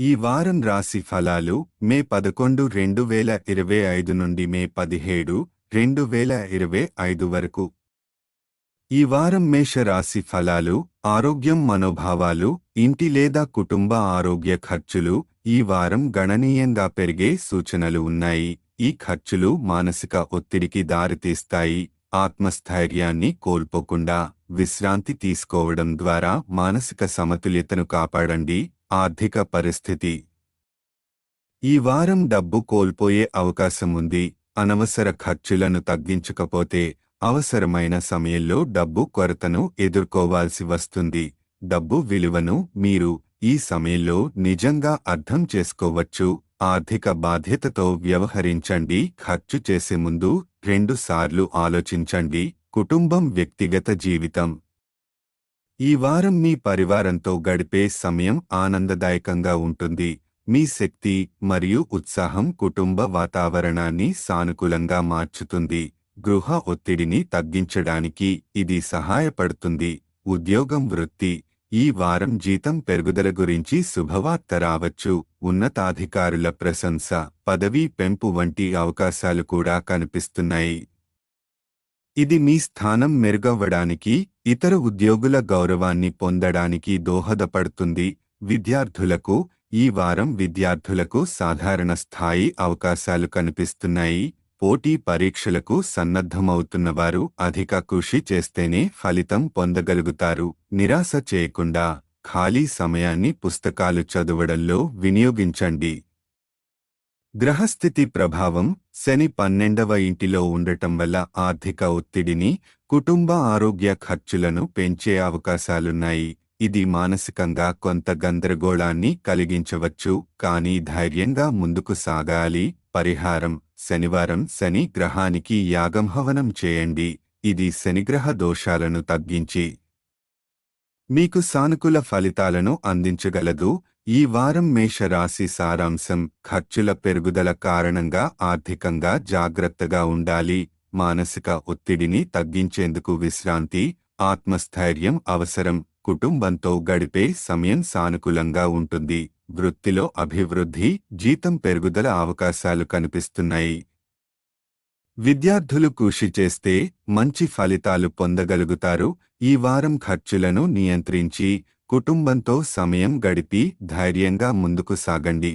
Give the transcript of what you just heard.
ఈ వారం రాశి ఫలాలు మే 11, 2025 నుండి మే 17, 2025 వరకు. ఈ వారం మేష రాశి ఫలాలు ఆరోగ్యం మనోభావాలు ఇంటి లేదా కుటుంబ ఆరోగ్య ఖర్చులు ఈ వారం గణనీయంగా పెరిగే సూచనలు ఉన్నాయి. ఈ ఖర్చులు మానసిక ఒత్తిడికి దారితీస్తాయి. ఆత్మస్థైర్యాన్ని కోల్పోకుండా విశ్రాంతి తీసుకోవడం ద్వారా మానసిక సమతుల్యతను కాపాడండి. ఆర్థిక పరిస్థితి ఈ వారం డబ్బు కోల్పోయే అవకాశం ఉంది. అనవసర ఖర్చులను తగ్గించకపోతే అవసరమైన సమయంలో డబ్బు కొరతను ఎదుర్కోవాల్సి వస్తుంది. డబ్బు విలువను మీరు ఈ సమయంలో నిజంగా అర్థం చేసుకోవచ్చు. ఆర్థిక బాధ్యతతో వ్యవహరించండి. ఖర్చు చేసే ముందు 2 సార్లు ఆలోచించండి. కుటుంబం వ్యక్తిగత జీవితం ఈ వారం మీ పరివారంతో గడిపే సమయం ఆనందదాయకంగా ఉంటుంది. మీ శక్తి మరియు ఉత్సాహం కుటుంబ వాతావరణాన్ని సానుకూలంగా మార్చుతుంది. గృహ ఒత్తిడిని తగ్గించడానికి ఇది సహాయపడుతుంది. ఉద్యోగం వృత్తి ఈ వారం జీతం పెరుగుదల గురించి శుభవార్త రావచ్చు. ఉన్నతాధికారుల ప్రశంస పదవీ పెంపు వంటి అవకాశాలు కూడా కనిపిస్తున్నాయి. ఇది మీ స్థానం మెరుగవ్వడానికి ఇతర ఉద్యోగుల గౌరవాన్ని పొందడానికి దోహదపడుతుంది. విద్యార్థులకు ఈ వారం విద్యార్థులకు సాధారణ స్థాయి అవకాశాలు కనిపిస్తున్నాయి. పోటీ పరీక్షలకు సన్నద్ధమవుతున్నవారు అధిక కృషి చేస్తేనే ఫలితం పొందగలుగుతారు. నిరాశ చేయకుండా ఖాళీ సమయాన్ని పుస్తకాలు చదవడంలో వినియోగించండి. గ్రహస్థితి ప్రభావం శని 12వ ఇంటిలో ఉండటం వల్ల ఆర్థిక ఒత్తిడిని, కుటుంబ ఆరోగ్య ఖర్చులను పెంచే అవకాశాలున్నాయి. ఇది మానసికంగా కొంత గందరగోళాన్ని కలిగించవచ్చు. కానీ ధైర్యంగా ముందుకు సాగాలి. పరిహారం శనివారం శని గ్రహానికి యాగం హవనం చేయండి. ఇది శనిగ్రహ దోషాలను తగ్గించి మీకు సానుకూల ఫలితాలను అందించగలదు. ఈ వారం మేషరాశి సారాంశం ఖర్చుల పెరుగుదల కారణంగా ఆర్థికంగా జాగ్రత్తగా ఉండాలి. మానసిక ఒత్తిడిని తగ్గించేందుకు విశ్రాంతి, ఆత్మస్థైర్యం అవసరం. కుటుంబంతో గడిపే సమయం సానుకూలంగా ఉంటుంది. వృత్తిలో అభివృద్ధి, జీతం పెరుగుదల అవకాశాలు కనిపిస్తున్నాయి. విద్యార్థులు కృషి చేస్తే మంచి ఫలితాలు పొందగలుగుతారు. ఈ వారం ఖర్చులను నియంత్రించి కుటుంబంతో సమయం గడిపి ధైర్యంగా ముందుకు సాగండి.